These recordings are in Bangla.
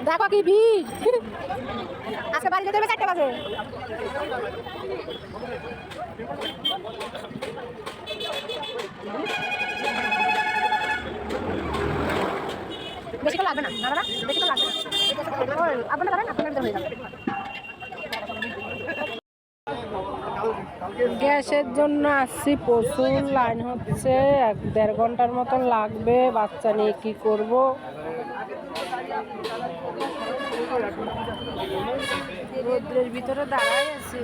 দেখো কি ভিড়। আজকে বাড়ি যেতে হবে 4টা বাজে। বেশি তো লাগবে না দাদা, বেশি তো লাগবে না। আপনারা ধরেন, আপনাদের হয়ে যাবে। গ্যাসের জন্য আসছি, প্রচুর লাইন হচ্ছে, 1-1.5 ঘন্টার মতন লাগবে। বাচ্চা নিয়ে কি করব। রোদ্রের ভিতরে দাঁড়াই আছি।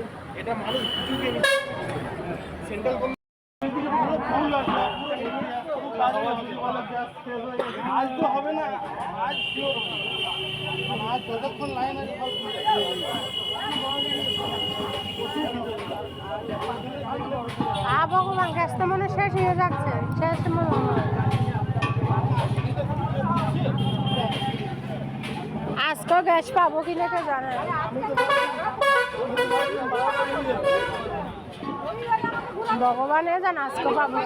আজ তো হবে না, আজ যতক্ষণ লাইন আছে ভগবান, গ্যাস তো মনে শেষ হয়ে যাচ্ছে, শেষ মনে হয়। আজকেও গ্যাস পাবো কিনা কে জানে। ভগবানে জান আজকে পাবো।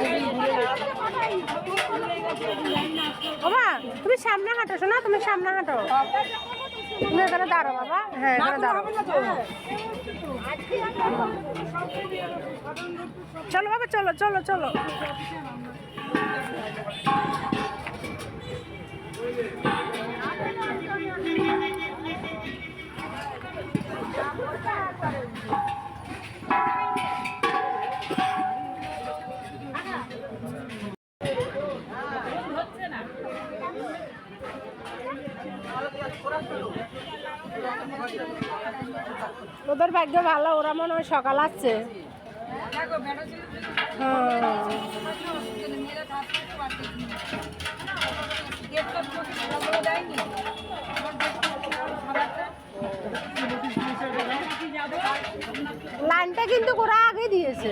বাবা তুমি সামনে হাঁটো, শোনা, তুমি সামনে হাঁটো। তুমি এখানে দাঁড়ো বাবা। হ্যাঁ এখানে দাঁড়ো। চলো বাবা, চলো চলো চলো। ওদের ভাগ্য ভালো, ওরা মনে হয় সকাল আসছে। লাইনটা কিন্তু ওরা আগে দিয়েছে,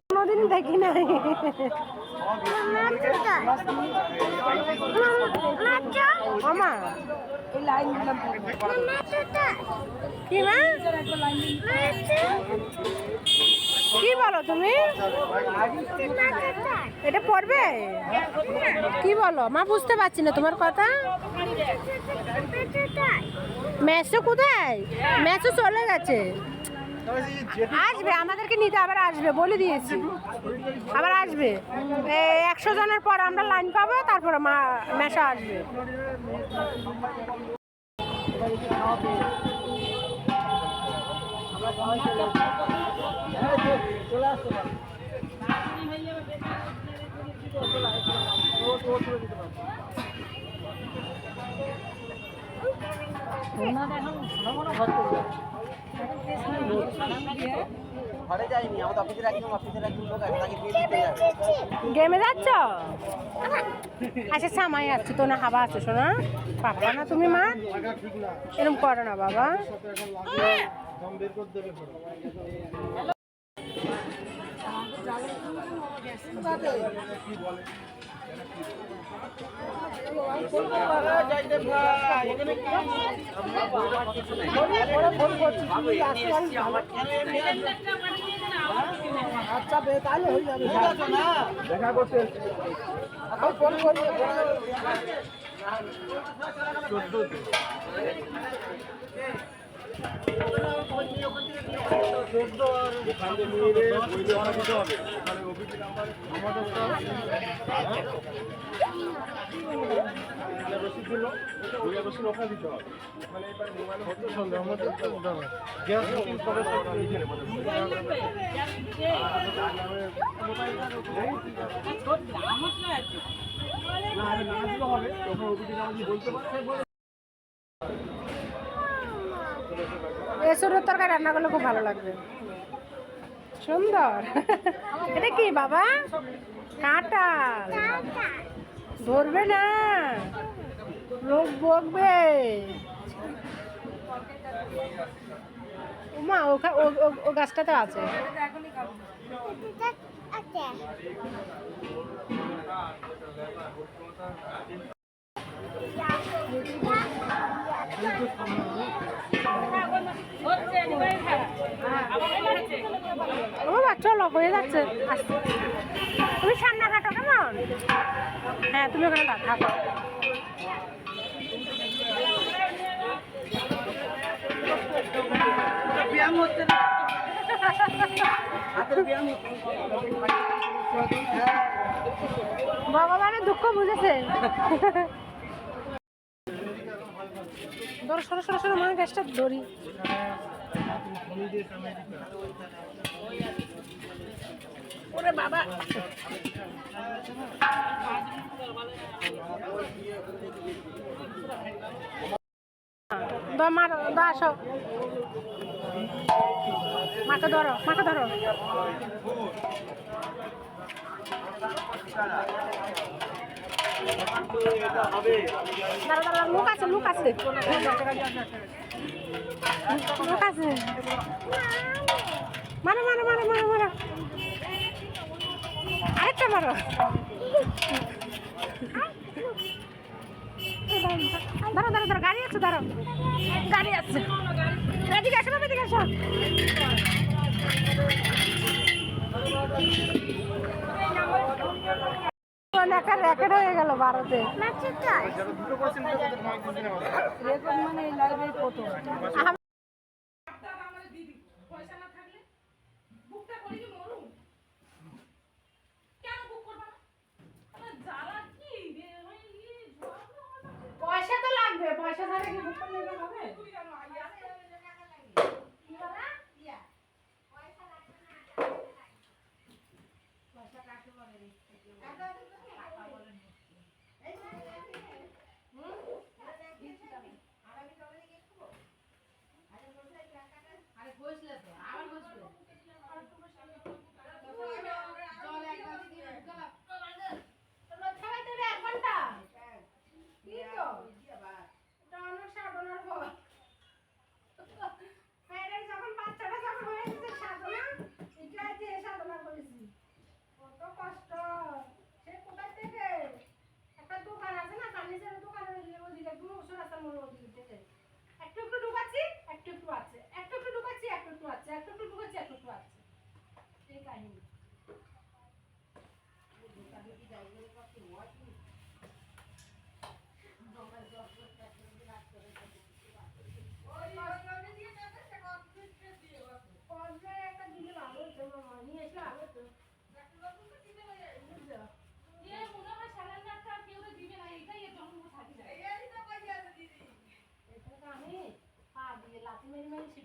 কোনোদিন দেখি নাই। মামা এই লাইন কি মা, কি বলো তুমি? এটা পড়বে কি বলো মা? বুঝতে পারছি না তোমার কথা। মেসো কোথায়? মেসো চলে গেছে, আসবে আমাদেরকে নিতে, আবার আসবে বলে দিয়েছি, আবার আসবে। 100 জনের পর আমরা লাইন পাবো, তারপরে মা মেসো আসবে। গেমে যাচ্ছ? আচ্ছা সামাই আসছো তো না, হাওয়া আছে শোনা, পাপা না তুমি মা, এরকম করো না বাবা। আচ্ছা তাহলে হয়ে যাবে, দেখা করতে ফোন করবে। 14 এসবের তরকারি রান্না করলে খুব ভালো লাগবে, সুন্দর। এটা কি বাবা? কাঁঠাল ধরবে না, লোক বকবে। মা ও গাছটাতে আছে। চলো হয়ে যাচ্ছে, তুমি সামনে হাঁটো কেমন? হ্যাঁ তুমি ওখানে থাকো। ব্যায়াম হচ্ছে না হাতের ব্যায়াম হচ্ছে ভগবানের দুঃখ বুঝেছে। ধরো সরো সরো সরো মনে গ্যাসটা ধরি। ওরে বাবা মারো আসো মাকে ধরো দাঁড়া দাঁড়া লোক আছে লোক আছে মারো আরেকটা মারো দাঁড়া গাড়ি আছে গাড়ি আছে এদিকে আসো এদিকে আসো একটা র্যাকেট হয়ে গেল ভারতে পয়সা তো লাগবে পয়সা ছাড়া কি বুক করলে হবে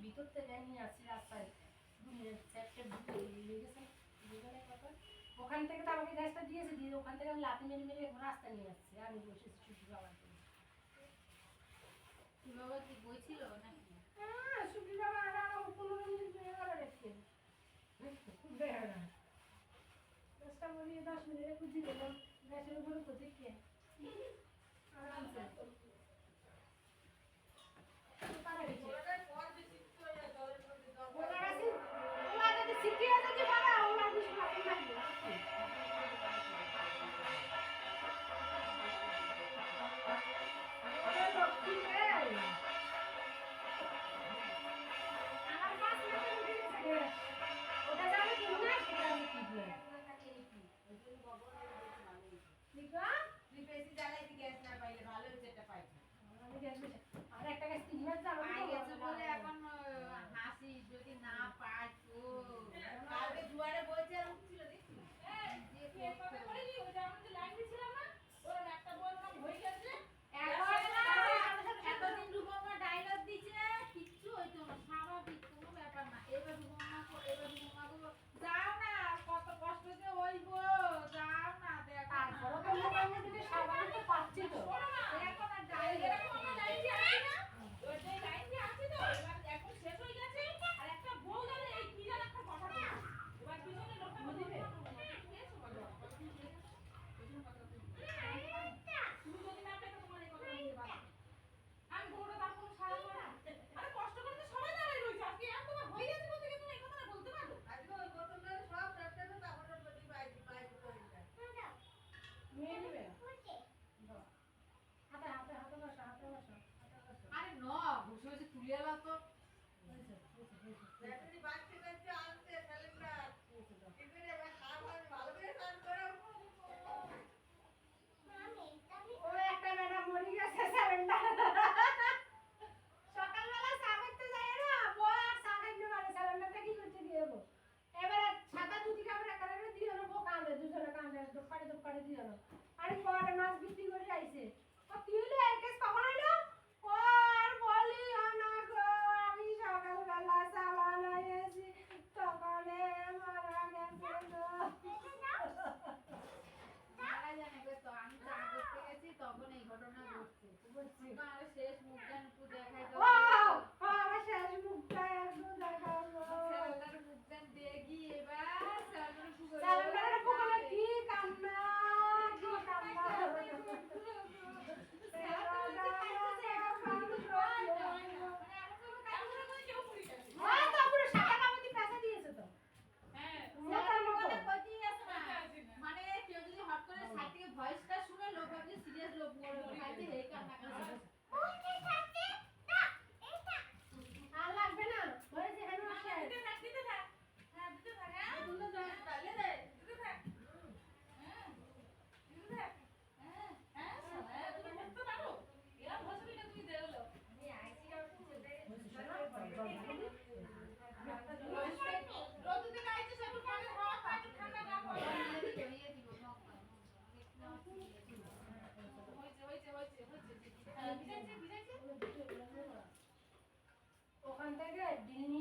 ভিতর থেকে নিয়ে আসছি রাস্তায় ওখান থেকে তো আমাকে গ্যাসটা দিয়েছে দিয়ে ওখান থেকে আমি লাথি মেরে রাস্তা নিয়ে আসছি আমি বসেছি শুধু বাবার বাবা কি বইছিল নাকি হ্যাঁ শুধু বাবা আর 15 মিনিট হয়ে গেল রেখে দশটা বলি 10 মিনিটে বুঝি দিলাম গ্যাসের উপরে তো দেখে আরামসে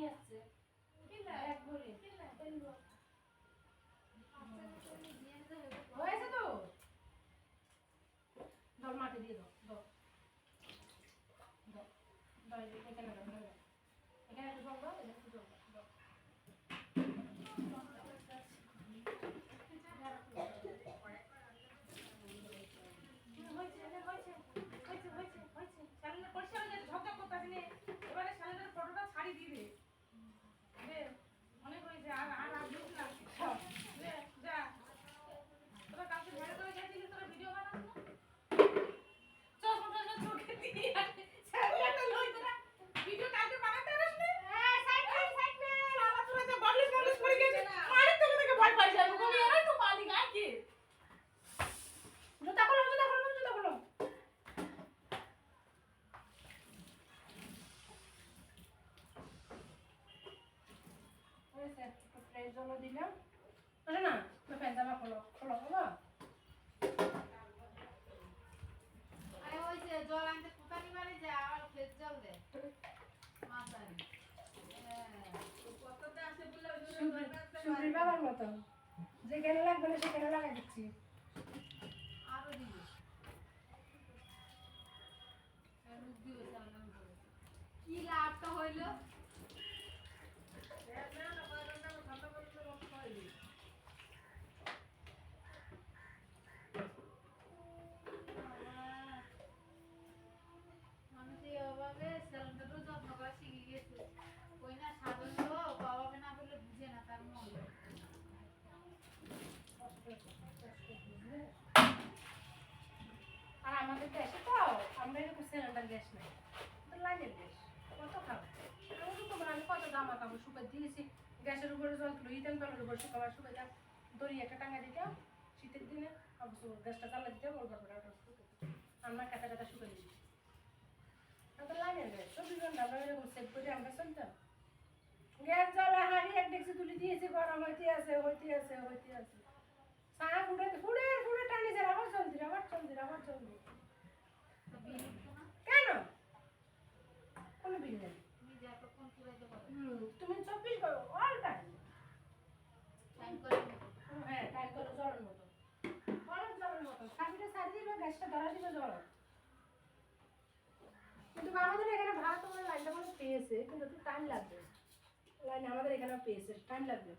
আসছে এক ভরি হয়েছে তো দাও মাটি দিয়ে দাও দাও দাও দাও এখানে দাও এখানে একটু জল দাও এখানে একটু জল দাও দাও জুতা খোলো জুতা খোলো জুতা খোলো ফ্রেশ জল দিলাম আরে না ফ্যান জামা খোলো খোলো খোলো আরে ওই যে জল আনতে কোথানি বাড়ি যায় আর ফেস জল দে মাথায় কতটা আছে বলে ওই সুন্দরী বাবার মতন যেখানে লাগবে না সেখানে লাগাই দিচ্ছি আরো দিবে আর মুখ দিবে সালাম করে কি লাভটা হইলো মানুষ এই অভাবে স্যালাডটারও যত্ন করা শিখে গেছে ওই না সাধারণ লোক অভাবে না বলে বুঝে না তার মন আর আমাদের দেশে তো আমরা এরকম সিলিন্ডার গ্যাস নেই তো লাইনের গ্যাস কত খাবো আমি কত জামা কাপড় শুকাই দিয়েছি গ্যাসের উপরে জল তুলো ইতেন তলের উপর শুকাবার শুকাই যা দড়ি একটা টাঙা দিতাম শীতের দিনে অবশ্য গ্যাসটা জ্বালা দিতাম ওর ব্যাপারে আমরা কাটা কাটা শুকাই দিচ্ছি তো লাইনের গ্যাস 24 ঘন্টা আমরা এরকম সেট করে আমরা চলতাম গ্যাস জ্বালা হাঁড়ি এক ডেক্সি তুলে দিয়েছি গরম হইতে আছে হইতে আছে হইতে আছে চা ফুটে ফুটে ফুটে টানিছে আবার জলদি আবার জলদি আবার জলদি তো বিয়ে উঠতো না কেন কোনো বিল নেই তুমি যে এতক্ষণ চুলাইতে পারো তুমি 24 করো অল টাইম টাইম করে হ্যাঁ টাইম করো জলের মতো অনেক জলের মতো সাবিটা সারি দিবে গ্যাসটা ধরা দিবে জল কিন্তু আমাদের এখানে ভাড়া তোমার লাইনটা মানে পেয়েছে কিন্তু একটু টাইম লাগবে লাইন আমাদের এখানে পেয়েছে টাইম লাগবে